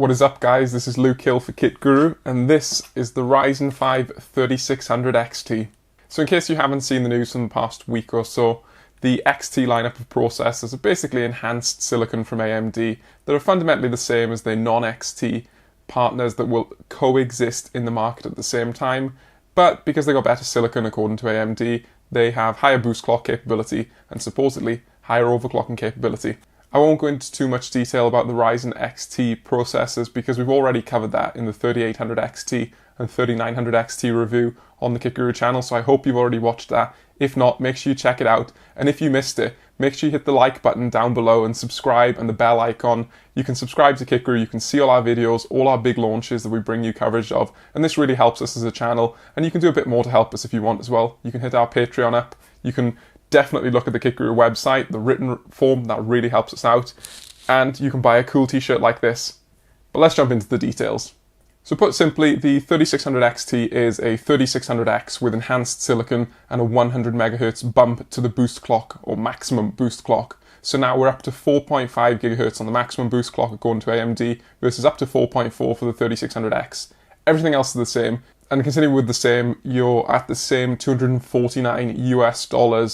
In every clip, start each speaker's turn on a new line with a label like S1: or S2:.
S1: What is up guys, this is Luke Hill for KitGuru, and this is the Ryzen 5 3600 XT. So in case you haven't seen the news from the past week or so, the XT lineup of processors are basically enhanced silicon from AMD that are fundamentally the same as their non-XT partners that will coexist in the market at the same time, but because they got better silicon according to AMD, they have higher boost clock capability and supposedly higher overclocking capability. I won't go into too much detail about the Ryzen XT processors because we've already covered that in the 3800 XT and 3900 XT review on the KitGuru channel, so I hope you've already watched that. If not, make sure you check it out, and if you missed it, make sure you hit the like button down below and subscribe and the bell icon. You can subscribe to KitGuru, you can see all our videos, all our big launches that we bring you coverage of, and this really helps us as a channel, and you can do a bit more to help us if you want as well. You can hit our Patreon up, you can definitely look at the KitGuru website, the written form, that really helps us out. And you can buy a cool t-shirt like this. But let's jump into the details. So put simply, the 3600 XT is a 3600X with enhanced silicon and a 100 MHz bump to the boost clock, or maximum boost clock. So now we're up to 4.5 GHz on the maximum boost clock according to AMD, versus up to 4.4 for the 3600X. Everything else is the same. And continuing with the same, you're at the same $249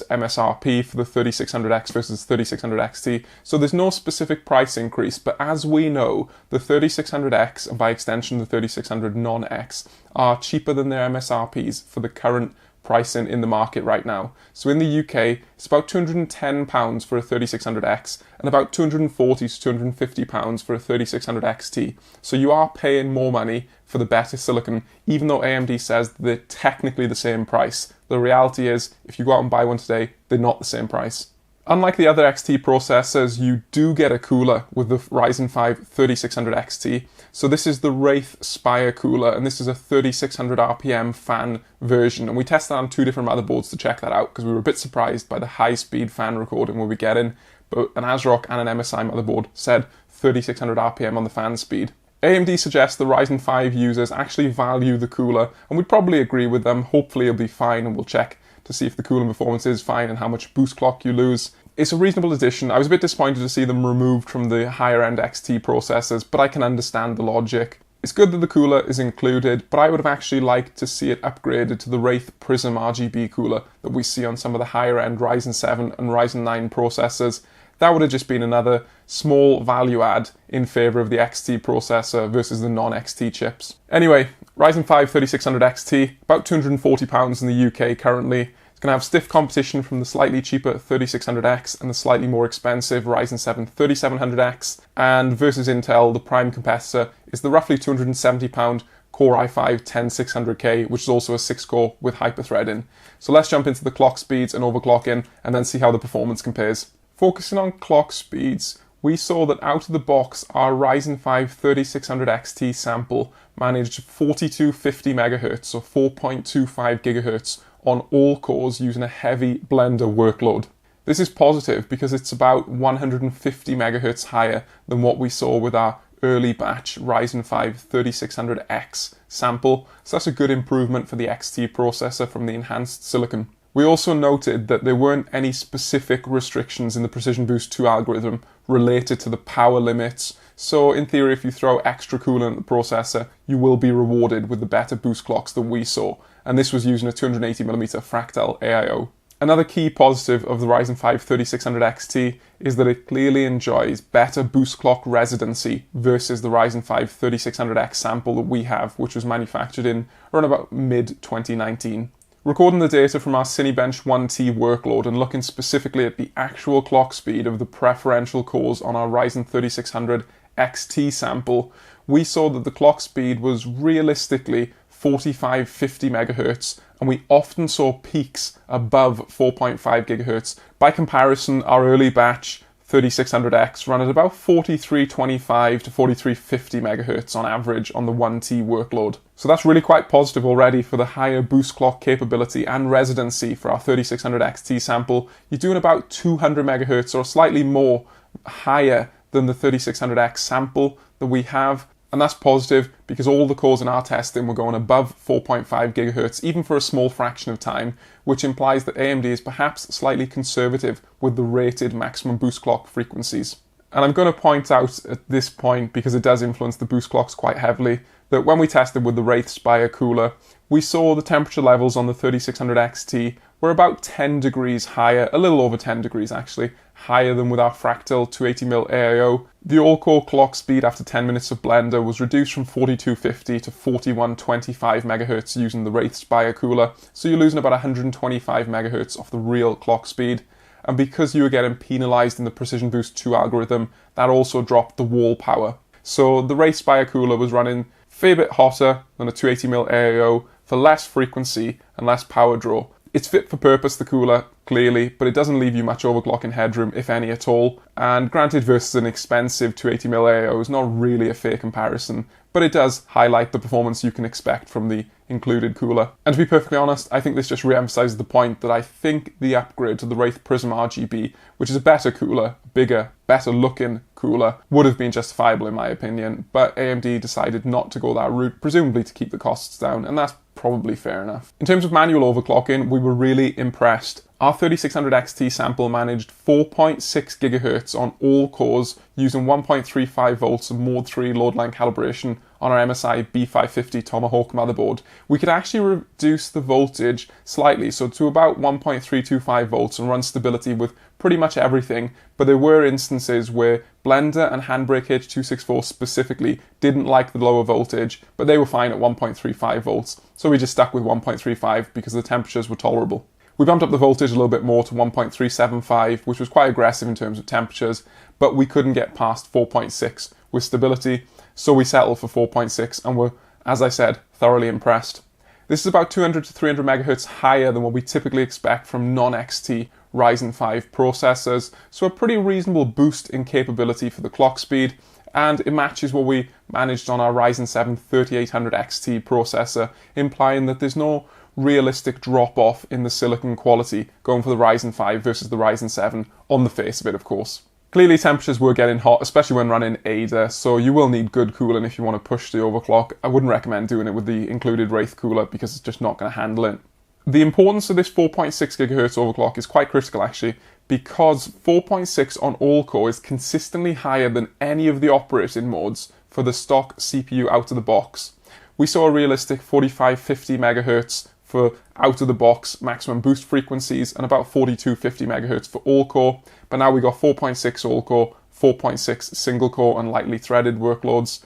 S1: MSRP for the 3600X versus 3600 XT. So there's no specific price increase, but as we know, the 3600X, and by extension the 3600 non-X, are cheaper than their MSRPs for the current pricing in the market right now. So in the UK, it's about £210 for a 3600X and about £240 to £250 for a 3600 XT. So you are paying more money for the better silicon, even though AMD says they're technically the same price. The reality is, if you go out and buy one today, they're not the same price. Unlike the other XT processors, you do get a cooler with the Ryzen 5 3600 XT. So this is the Wraith Spire cooler, and this is a 3600 RPM fan version. And we tested that on two different motherboards to check that out, because we were a bit surprised by the high-speed fan recording we'll be getting. But an ASRock and an MSI motherboard said 3600 RPM on the fan speed. AMD suggests the Ryzen 5 users actually value the cooler, and we'd probably agree with them. Hopefully it'll be fine, and we'll check to see if the cooling performance is fine and how much boost clock you lose. It's a reasonable addition. I was a bit disappointed to see them removed from the higher end XT processors, but I can understand the logic. It's good that the cooler is included, but I would have actually liked to see it upgraded to the Wraith Prism RGB cooler that we see on some of the higher end Ryzen 7 and Ryzen 9 processors. That would have just been another small value add in favour of the XT processor versus the non-XT chips. Anyway, Ryzen 5 3600 XT, about £240 in the UK currently. It's going to have stiff competition from the slightly cheaper 3600X and the slightly more expensive Ryzen 7 3700X. And versus Intel, the prime competitor is the roughly £270 Core i5 10600K, which is also a 6-core with hyperthreading. So let's jump into the clock speeds and overclocking and then see how the performance compares. Focusing on clock speeds, we saw that out of the box, our Ryzen 5 3600 XT sample managed 4250 MHz or 4.25 GHz on all cores using a heavy Blender workload. This is positive because it's about 150 MHz higher than what we saw with our early batch Ryzen 5 3600X sample, so that's a good improvement for the XT processor from the enhanced silicon. We also noted that there weren't any specific restrictions in the Precision Boost 2 algorithm related to the power limits, so in theory if you throw extra coolant at the processor, you will be rewarded with the better boost clocks that we saw, and this was using a 280mm Fractal AIO. Another key positive of the Ryzen 5 3600 XT is that it clearly enjoys better boost clock residency versus the Ryzen 5 3600X sample that we have, which was manufactured in around about mid-2019. Recording the data from our Cinebench 1T workload and looking specifically at the actual clock speed of the preferential cores on our Ryzen 3600 XT sample, we saw that the clock speed was realistically 45-50 MHz, and we often saw peaks above 4.5 GHz. By comparison, our early batch 3600X run at about 4325 to 4350 MHz on average on the 1T workload. So that's really quite positive already for the higher boost clock capability and residency for our 3600 XT sample. You're doing about 200 MHz or slightly more higher than the 3600X sample that we have. And that's positive because all the cores in our testing were going above 4.5 GHz, even for a small fraction of time, which implies that AMD is perhaps slightly conservative with the rated maximum boost clock frequencies. And I'm going to point out at this point, because it does influence the boost clocks quite heavily, that when we tested with the Wraith Spire cooler, we saw the temperature levels on the 3600 XT were about 10 degrees higher, a little over 10 degrees actually, higher than with our Fractal 280mm AIO. The all-core clock speed after 10 minutes of blender was reduced from 4250 to 4125 MHz using the Wraith Spire cooler, so you're losing about 125 MHz off the real clock speed. And because you were getting penalised in the Precision Boost 2 algorithm, that also dropped the wall power. So the Wraith Spire cooler was running a fair bit hotter than a 280mm AIO for less frequency and less power draw. It's fit for purpose, the cooler, clearly, but it doesn't leave you much overclocking headroom, if any at all. And granted, versus an expensive 280mm AIO is not really a fair comparison, but it does highlight the performance you can expect from the included cooler. And to be perfectly honest, I think this just re-emphasises the point that I think the upgrade to the Wraith Prism RGB, which is a better cooler, bigger, better looking cooler, would have been justifiable in my opinion, but AMD decided not to go that route, presumably to keep the costs down, and that's probably fair enough. In terms of manual overclocking, we were really impressed. Our 3600 XT sample managed 4.6 GHz on all cores using 1.35 volts of Mode 3 load line calibration on our MSI B550 Tomahawk motherboard. We could actually reduce the voltage slightly, so to about 1.325 volts, and run stability with pretty much everything, but there were instances where Blender and Handbrake H264 specifically didn't like the lower voltage, but they were fine at 1.35 volts, so we just stuck with 1.35 because the temperatures were tolerable. We bumped up the voltage a little bit more to 1.375, which was quite aggressive in terms of temperatures, but we couldn't get past 4.6 with stability, so we settled for 4.6 and were, as I said, thoroughly impressed. This is about 200 to 300 MHz higher than what we typically expect from non-XT Ryzen 5 processors, so a pretty reasonable boost in capability for the clock speed, and it matches what we managed on our Ryzen 7 3800 XT processor, implying that there's no realistic drop-off in the silicon quality going for the Ryzen 5 versus the Ryzen 7, on the face of it of course. Clearly temperatures were getting hot, especially when running Ada, so you will need good cooling if you want to push the overclock. I wouldn't recommend doing it with the included Wraith cooler because it's just not going to handle it. The importance of this 4.6 GHz overclock is quite critical actually, because 4.6 on all core is consistently higher than any of the operating modes for the stock CPU out of the box. We saw a realistic 45-50 MHz for out of the box maximum boost frequencies and about 42-50 MHz for all core, but now we got 4.6 all core, 4.6 single core and lightly threaded workloads.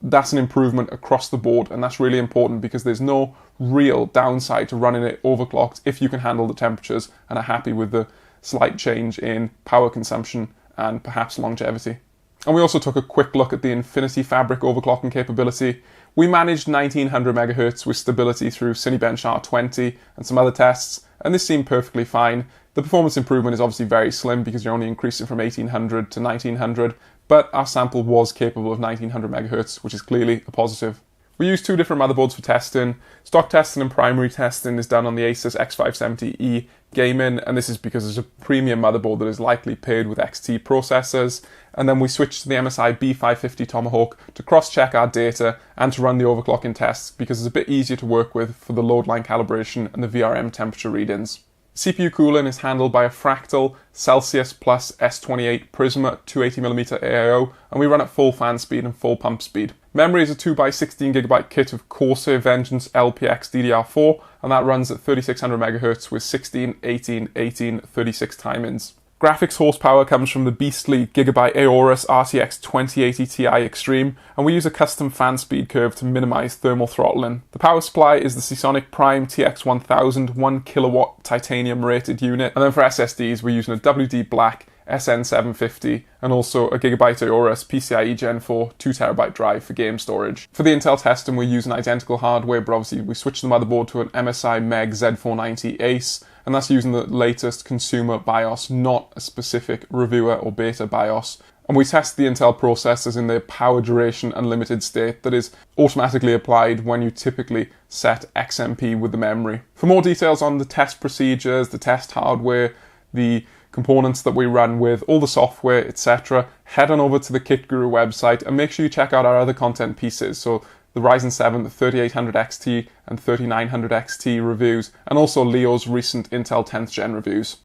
S1: That's an improvement across the board, and that's really important because there's no real downside to running it overclocked if you can handle the temperatures and are happy with the slight change in power consumption and perhaps longevity. And we also took a quick look at the Infinity Fabric overclocking capability. We managed 1900 MHz with stability through Cinebench R20 and some other tests, and this seemed perfectly fine. The performance improvement is obviously very slim because you're only increasing from 1800 to 1900, but our sample was capable of 1900 MHz, which is clearly a positive. We used two different motherboards for testing. Stock testing and primary testing is done on the Asus X570E Gaming, and this is because it's a premium motherboard that is likely paired with XT processors. And then we switched to the MSI B550 Tomahawk to cross-check our data and to run the overclocking tests because it's a bit easier to work with for the load line calibration and the VRM temperature readings. CPU cooling is handled by a Fractal Celsius Plus S28 Prisma 280mm AIO, and we run at full fan speed and full pump speed. Memory is a 2x16GB kit of Corsair Vengeance LPX DDR4, and that runs at 3600 MHz with 16, 18, 18, 36 timings. Graphics horsepower comes from the beastly Gigabyte Aorus RTX 2080 Ti Extreme, and we use a custom fan speed curve to minimize thermal throttling. The power supply is the Seasonic Prime TX1000 1kW titanium rated unit, and then for SSDs we're using a WD Black SN750 and also a Gigabyte Aorus PCIe Gen 4 2TB drive for game storage. For the Intel testing we're using identical hardware, but obviously we switched the motherboard to an MSI Meg Z490 Ace, and that's using the latest consumer BIOS, not a specific reviewer or beta BIOS. And we test the Intel processors in their power duration unlimited state that is automatically applied when you typically set XMP with the memory. For more details on the test procedures, the test hardware, the components that we run with, all the software, etc., head on over to the KitGuru website and make sure you check out our other content pieces. So the Ryzen 7 3800 XT and 3900 XT reviews, and also Leo's recent Intel 10th Gen reviews.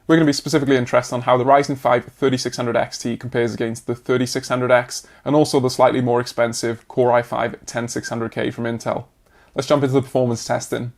S1: We're going to be specifically interested on how the Ryzen 5 3600 XT compares against the 3600X and also the slightly more expensive Core i5 10600K from Intel. Let's jump into the performance testing.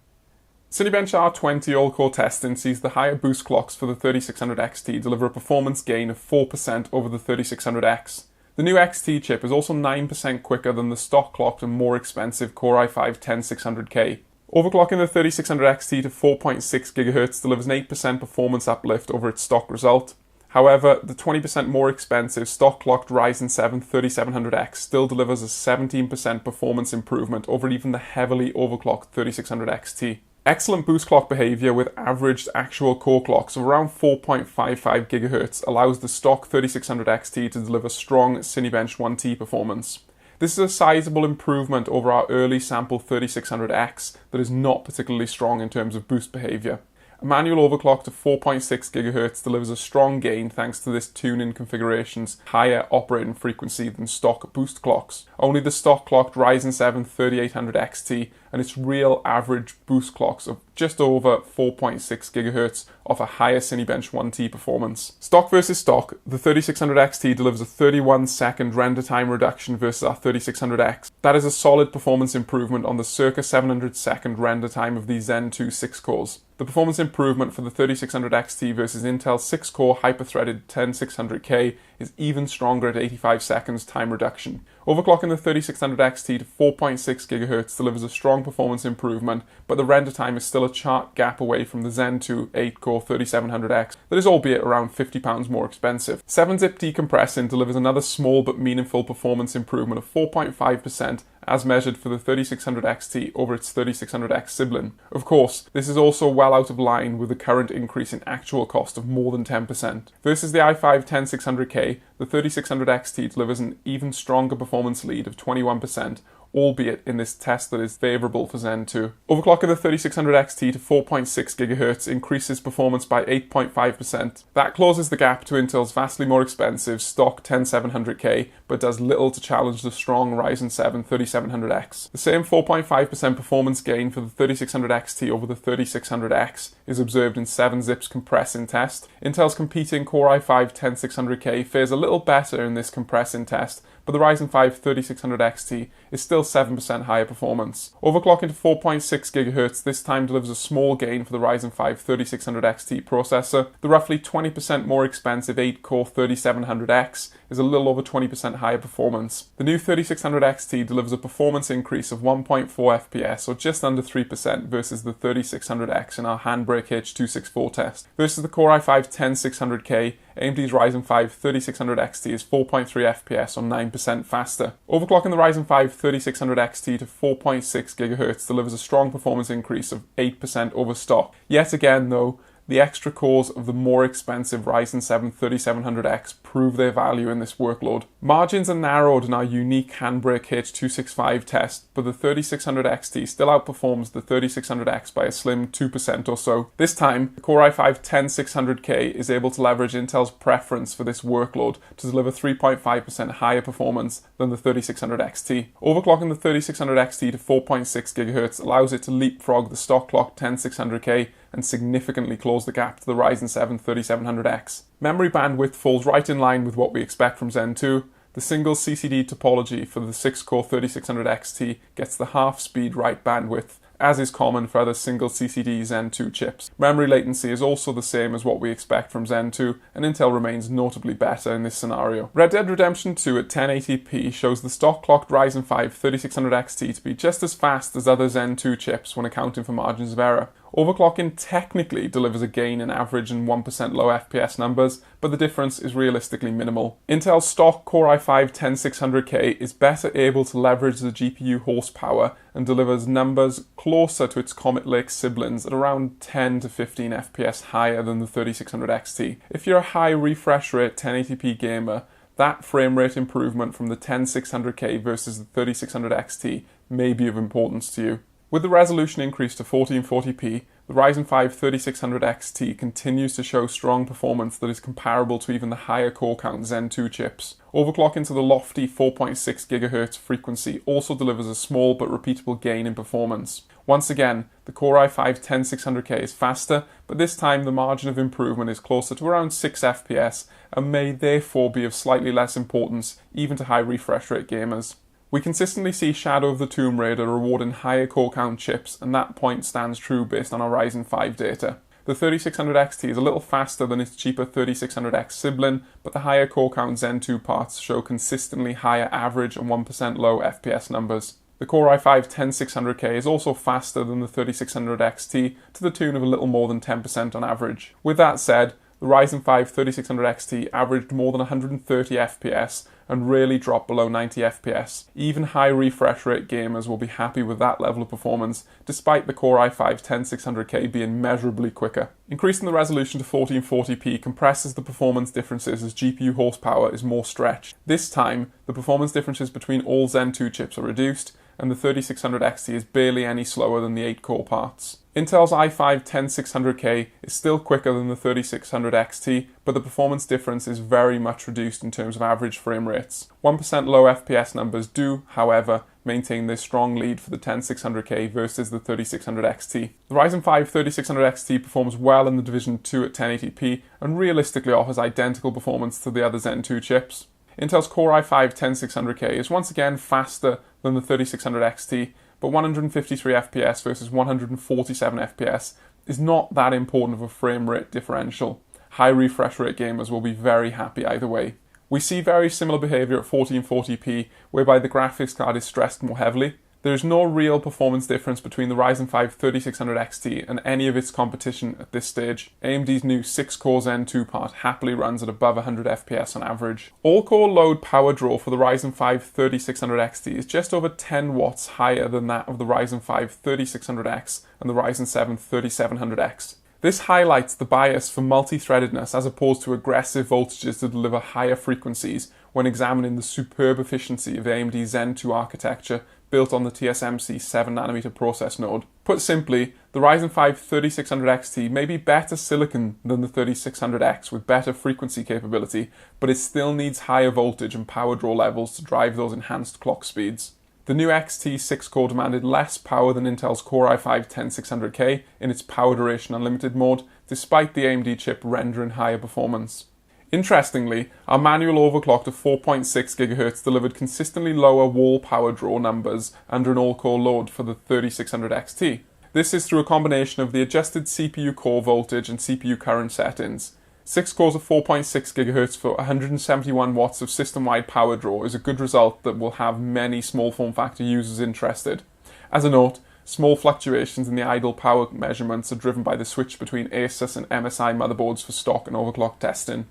S1: Cinebench R20 all-core testing sees the higher boost clocks for the 3600 XT deliver a performance gain of 4% over the 3600X. The new XT chip is also 9% quicker than the stock clocked and more expensive Core i5 10600K. Overclocking the 3600 XT to 4.6 GHz delivers an 8% performance uplift over its stock result. However, the 20% more expensive stock-clocked Ryzen 7 3700X still delivers a 17% performance improvement over even the heavily overclocked 3600 XT. Excellent boost clock behavior with averaged actual core clocks of around 4.55 GHz allows the stock 3600 XT to deliver strong Cinebench 1T performance. This is a sizable improvement over our early sample 3600X that is not particularly strong in terms of boost behavior. A manual overclock to 4.6 GHz delivers a strong gain thanks to this tune-in configuration's higher operating frequency than stock boost clocks. Only the stock clocked Ryzen 7 3800 XT and its real average boost clocks of just over 4.6 GHz offer higher Cinebench 1T performance. Stock versus stock, the 3600 XT delivers a 31-second render time reduction versus our 3600X. That is a solid performance improvement on the circa 700-second render time of the Zen 2 6 cores. The performance improvement for the 3600 XT versus Intel's 6-core hyper-threaded 10600K is even stronger at 85 seconds time reduction. Overclocking the 3600 XT to 4.6 GHz delivers a strong performance improvement, but the render time is still a chart gap away from the Zen 2 8-core 3700X that is albeit around £50 more expensive. 7-zip decompressing delivers another small but meaningful performance improvement of 4.5% as measured for the 3600 XT over its 3600X sibling. Of course, this is also well out of line with the current increase in actual cost of more than 10%. Versus the i5 10600K, the 3600 XT delivers an even stronger performance lead of 21%, albeit in this test that is favourable for Zen 2. Overclocking the 3600 XT to 4.6 GHz increases performance by 8.5%. That closes the gap to Intel's vastly more expensive stock 10700K, but does little to challenge the strong Ryzen 7 3700X. The same 4.5% performance gain for the 3600 XT over the 3600X is observed in 7-zip's compressing test. Intel's competing Core i5 10600K fares a little better in this compressing test, but the Ryzen 5 3600 XT is still 7% higher performance. Overclocking to 4.6 GHz this time delivers a small gain for the Ryzen 5 3600 XT processor. The roughly 20% more expensive 8-core 3700X is a little over 20% higher performance. The new 3600 XT delivers a performance increase of 1.4 FPS or just under 3% versus the 3600X in our Handbrake H264 test. Versus the Core i5 10600K, AMD's Ryzen 5 3600 XT is 4.3 FPS or 9% faster. Overclocking the Ryzen 5 3600 XT to 4.6 GHz delivers a strong performance increase of 8% over stock. Yet again though, the extra cores of the more expensive Ryzen 7 3700X prove their value in this workload. Margins are narrowed in our unique Handbrake H265 test, but the 3600 XT still outperforms the 3600X by a slim 2% or so. This time, the Core i5 10600K is able to leverage Intel's preference for this workload to deliver 3.5% higher performance than the 3600 XT. Overclocking the 3600 XT to 4.6 GHz allows it to leapfrog the stock clock 10600K and significantly close the gap to the Ryzen 7 3700X. Memory bandwidth falls right in line with what we expect from Zen 2. The single CCD topology for the 6-core 3600 XT gets the half-speed write bandwidth, as is common for other single CCD Zen 2 chips. Memory latency is also the same as what we expect from Zen 2, and Intel remains notably better in this scenario. Red Dead Redemption 2 at 1080p shows the stock-clocked Ryzen 5 3600 XT to be just as fast as other Zen 2 chips when accounting for margins of error. Overclocking technically delivers a gain in average and 1% low FPS numbers, but the difference is realistically minimal. Intel's stock Core i5 10600K is better able to leverage the GPU horsepower and delivers numbers closer to its Comet Lake siblings at around 10 to 15 FPS higher than the 3600 XT. If you're a high refresh rate 1080p gamer, that frame rate improvement from the 10600K versus the 3600 XT may be of importance to you. With the resolution increase to 1440p, the Ryzen 5 3600 XT continues to show strong performance that is comparable to even the higher core count Zen 2 chips. Overclocking to the lofty 4.6 GHz frequency also delivers a small but repeatable gain in performance. Once again, the Core i5-10600K is faster, but this time the margin of improvement is closer to around 6 FPS and may therefore be of slightly less importance even to high refresh rate gamers. We consistently see Shadow of the Tomb Raider rewarding higher core count chips, and that point stands true based on our Ryzen 5 data. The 3600 XT is a little faster than its cheaper 3600X sibling, but the higher core count Zen 2 parts show consistently higher average and 1% low FPS numbers. The Core i5-10600K is also faster than the 3600 XT to the tune of a little more than 10% on average. With that said, the Ryzen 5 3600 XT averaged more than 130 FPS and rarely dropped below 90 FPS. Even high refresh rate gamers will be happy with that level of performance, despite the Core i5-10600K being measurably quicker. Increasing the resolution to 1440p compresses the performance differences as GPU horsepower is more stretched. This time, the performance differences between all Zen 2 chips are reduced, and the 3600 XT is barely any slower than the 8-core parts. Intel's i5-10600K is still quicker than the 3600 XT, but the performance difference is very much reduced in terms of average frame rates. 1% low FPS numbers do, however, maintain this strong lead for the 10600K versus the 3600 XT. The Ryzen 5 3600 XT performs well in the Division 2 at 1080p and realistically offers identical performance to the other Zen 2 chips. Intel's Core i5-10600K is once again faster than the 3600 XT, but 153 FPS versus 147 FPS is not that important of a frame rate differential. High refresh rate gamers will be very happy either way. We see very similar behaviour at 1440p, whereby the graphics card is stressed more heavily. There is no real performance difference between the Ryzen 5 3600 XT and any of its competition at this stage. AMD's new 6-core Zen 2 part happily runs at above 100 FPS on average. All-core load power draw for the Ryzen 5 3600 XT is just over 10 watts higher than that of the Ryzen 5 3600X and the Ryzen 7 3700X. This highlights the bias for multi-threadedness as opposed to aggressive voltages to deliver higher frequencies when examining the superb efficiency of AMD's Zen 2 architecture built on the TSMC 7nm process node. Put simply, the Ryzen 5 3600 XT may be better silicon than the 3600X with better frequency capability, but it still needs higher voltage and power draw levels to drive those enhanced clock speeds. The new XT 6-core demanded less power than Intel's Core i5-10600K in its power duration unlimited mode, despite the AMD chip rendering higher performance. Interestingly, our manual overclock to 4.6 GHz delivered consistently lower wall power draw numbers under an all-core load for the 3600 XT. This is through a combination of the adjusted CPU core voltage and CPU current settings. 6 cores of 4.6 GHz for 171 watts of system-wide power draw is a good result that will have many small form factor users interested. As a note, small fluctuations in the idle power measurements are driven by the switch between Asus and MSI motherboards for stock and overclock testing.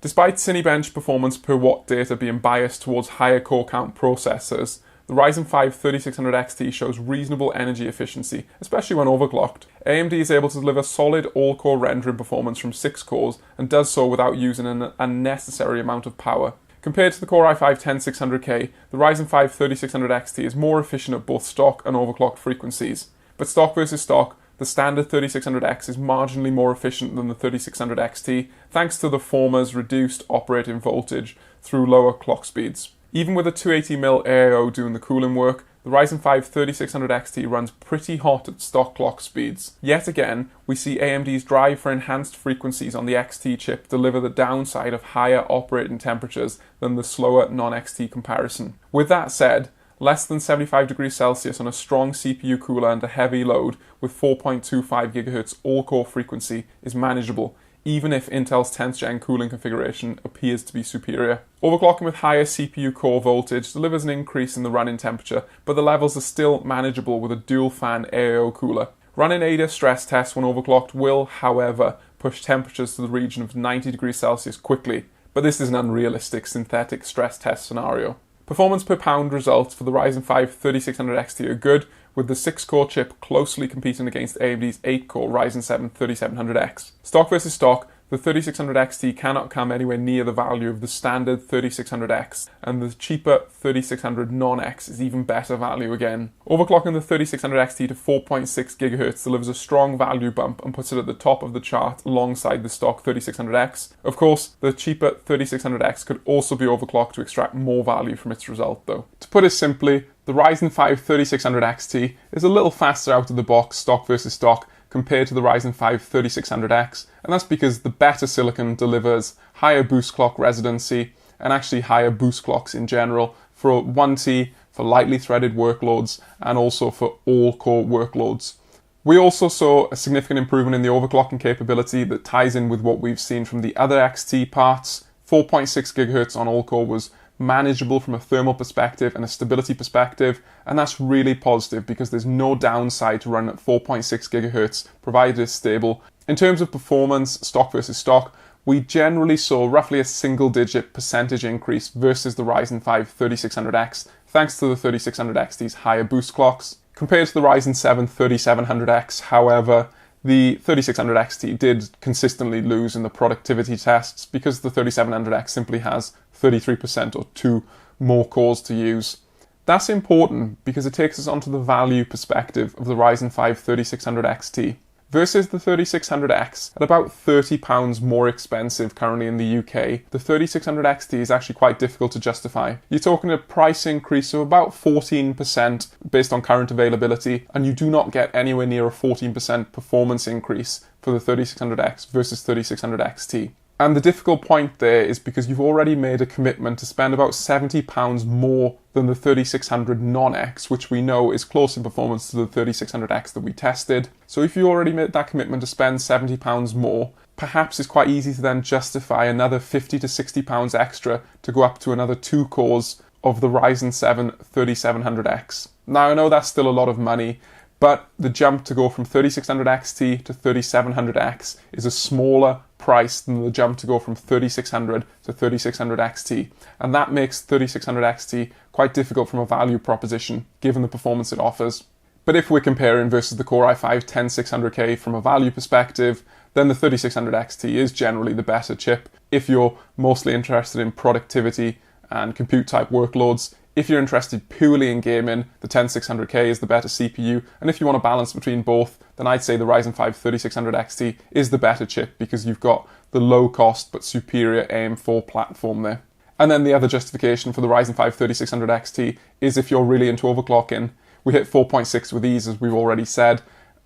S1: Despite Cinebench performance per watt data being biased towards higher core count processors, the Ryzen 5 3600 XT shows reasonable energy efficiency, especially when overclocked. AMD is able to deliver solid all-core rendering performance from 6 cores and does so without using an unnecessary amount of power. Compared to the Core i5-10600K, the Ryzen 5 3600 XT is more efficient at both stock and overclocked frequencies. But stock versus stock, the standard 3600X is marginally more efficient than the 3600 XT, thanks to the former's reduced operating voltage through lower clock speeds. Even with a 280mm AIO doing the cooling work, the Ryzen 5 3600 XT runs pretty hot at stock clock speeds. Yet again, we see AMD's drive for enhanced frequencies on the XT chip deliver the downside of higher operating temperatures than the slower non-XT comparison. With that said, less than 75 degrees Celsius on a strong CPU cooler under heavy load with 4.25 GHz all-core frequency is manageable, even if Intel's 10th gen cooling configuration appears to be superior. Overclocking with higher CPU core voltage delivers an increase in the running temperature, but the levels are still manageable with a dual-fan AIO cooler. Running ADA stress tests when overclocked will, however, push temperatures to the region of 90 degrees Celsius quickly, but this is an unrealistic synthetic stress test scenario. Performance per pound results for the Ryzen 5 3600 XT are good, with the 6-core chip closely competing against AMD's 8-core Ryzen 7 3700X. Stock versus stock, the 3600 XT cannot come anywhere near the value of the standard 3600X, and the cheaper 3600 non-X is even better value again. Overclocking the 3600 XT to 4.6 GHz delivers a strong value bump and puts it at the top of the chart alongside the stock 3600X. Of course, the cheaper 3600X could also be overclocked to extract more value from its result though. To put it simply, the the Ryzen 5 3600 XT is a little faster out of the box, stock versus stock, compared to the Ryzen 5 3600X, and that's because the better silicon delivers higher boost clock residency and actually higher boost clocks in general for 1T, for lightly threaded workloads, and also for all-core workloads. We also saw a significant improvement in the overclocking capability that ties in with what we've seen from the other XT parts. 4.6 GHz on all-core was manageable from a thermal perspective and a stability perspective, and that's really positive because there's no downside to run at 4.6 GHz provided it's stable. In terms of performance, stock versus stock, we generally saw roughly a single-digit percentage increase versus the Ryzen 5 3600X, thanks to the 3600XT's higher boost clocks. Compared to the Ryzen 7 3700X, however, the 3600XT did consistently lose in the productivity tests because the 3700X simply has 33% or 2 more cores to use. That's important because it takes us onto the value perspective of the Ryzen 5 3600XT. Versus the 3600X, at about £30 more expensive currently in the UK, the 3600XT is actually quite difficult to justify. You're talking a price increase of about 14% based on current availability, and you do not get anywhere near a 14% performance increase for the 3600X versus 3600XT. And the difficult point there is because you've already made a commitment to spend about £70 more than the 3600 non-X, which we know is close in performance to the 3600X that we tested. So if you already made that commitment to spend £70 more, perhaps it's quite easy to then justify another £50 to £60 extra to go up to another 2 cores of the Ryzen 7 3700X. Now I know that's still a lot of money, but the jump to go from 3600 XT to 3700X is a smaller price than the jump to go from 3600 to 3600 XT, and that makes 3600 XT quite difficult from a value proposition given the performance it offers. But if we're comparing versus the Core i5 10600K from a value perspective, then the 3600 XT is generally the better chip if you're mostly interested in productivity and compute type workloads. If you're interested purely in gaming, the 10600K is the better CPU, and if you want to balance between both, then I'd say the Ryzen 5 3600 XT is the better chip because you've got the low cost but superior AM4 platform there. And then the other justification for the Ryzen 5 3600 XT is if you're really into overclocking. We hit 4.6 with ease, as we've already said.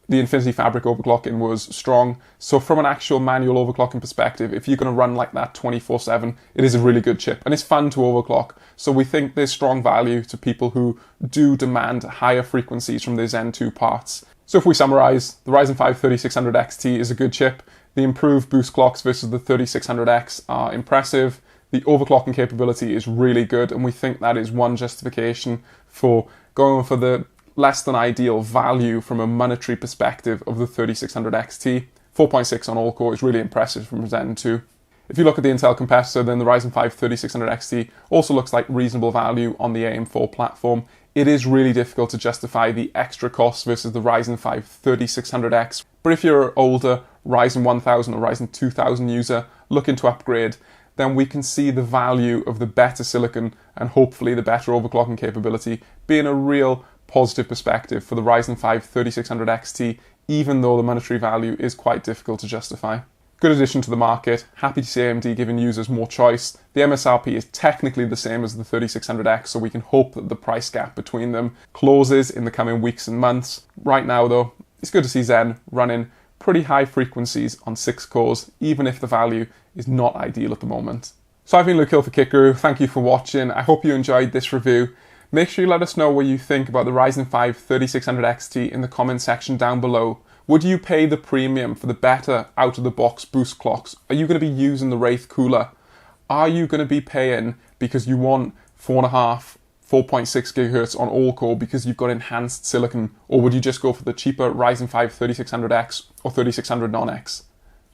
S1: The Infinity Fabric overclocking was strong. So from an actual manual overclocking perspective, if you're going to run like that 24/7, it is a really good chip and it's fun to overclock. So we think there's strong value to people who do demand higher frequencies from their Zen 2 parts. So if we summarize, the Ryzen 5 3600 XT is a good chip. The improved boost clocks versus the 3600X are impressive. The overclocking capability is really good, and we think that is one justification for going for the less than ideal value from a monetary perspective of the 3600 XT. 4.6 on all-core is really impressive from Zen 2. If you look at the Intel competitor, then the Ryzen 5 3600 XT also looks like reasonable value on the AM4 platform. It is really difficult to justify the extra costs versus the Ryzen 5 3600X. But if you're an older Ryzen 1000 or Ryzen 2000 user looking to upgrade, then we can see the value of the better silicon and hopefully the better overclocking capability being a real positive perspective for the Ryzen 5 3600 XT, even though the monetary value is quite difficult to justify. Good addition to the market. Happy to see AMD giving users more choice. The MSRP is technically the same as the 3600X, so we can hope that the price gap between them closes in the coming weeks and months. Right now though, it's good to see Zen running pretty high frequencies on 6 cores, even if the value is not ideal at the moment. So I've been Luke Hill for KitGuru. Thank you for watching. I hope you enjoyed this review. Make sure you let us know what you think about the Ryzen 5 3600 XT in the comment section down below. Would you pay the premium for the better out-of-the-box boost clocks? Are you going to be using the Wraith cooler? Are you going to be paying because you want 4.5, 4.6 GHz on all-core because you've got enhanced silicon? Or would you just go for the cheaper Ryzen 5 3600X or 3600 non-X?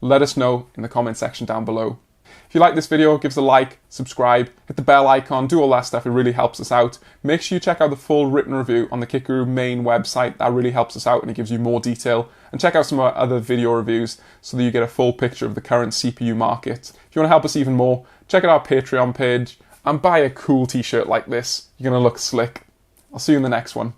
S1: Let us know in the comment section down below. If you like this video, give us a like, subscribe, hit the bell icon, do all that stuff, it really helps us out. Make sure you check out the full written review on the KitGuru main website, that really helps us out and it gives you more detail. And check out some of our other video reviews so that you get a full picture of the current CPU market. If you want to help us even more, check out our Patreon page and buy a cool t-shirt like this. You're going to look slick. I'll see you in the next one.